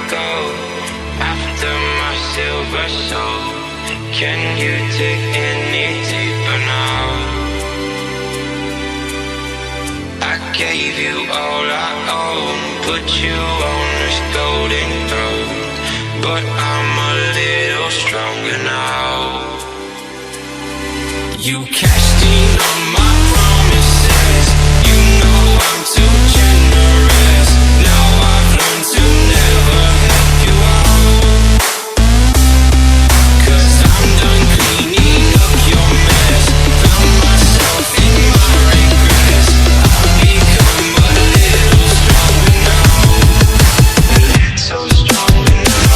go after my silver soul? Can you dig any deeper now? I gave you all I own, put you on this golden throne, but I'm a little stronger now. You cashed in on my promises. You know I'm too generous. Now I've learned to never help you out, 'cause I'm done cleaning up your mess. Found myself in my regrets. I've become a little stronger now. A little stronger now.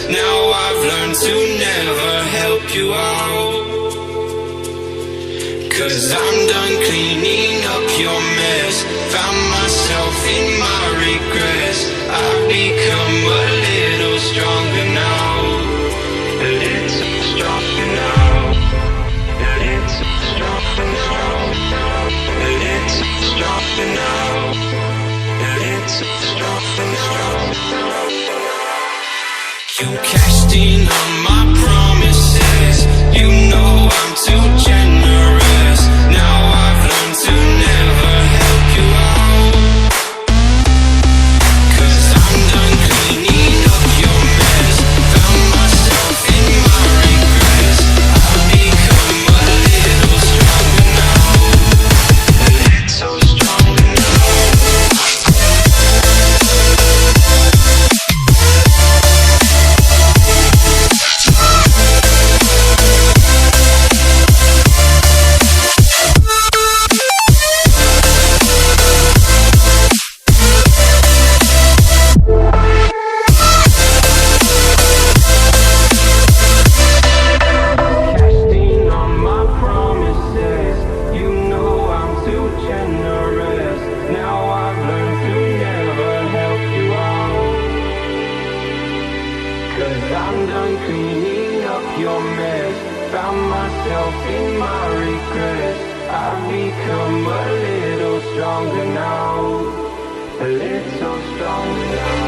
Now I've learned to never help you out, 'cause I'm done cleaning up your mess. Found myself in my regrets. I've become a little stronger now. A little stronger now. A little stronger now. A little stronger now. A little stronger now. You cashed in on my promises. You know I'm too generous. Now I've learned to never help you out, 'cause I'm done cleaning up your mess. Found myself in my regrets. I've become a little stronger now. A little stronger now. I'm done cleaning up your mess. Found myself in my regrets. I've become a little stronger now. A little stronger now.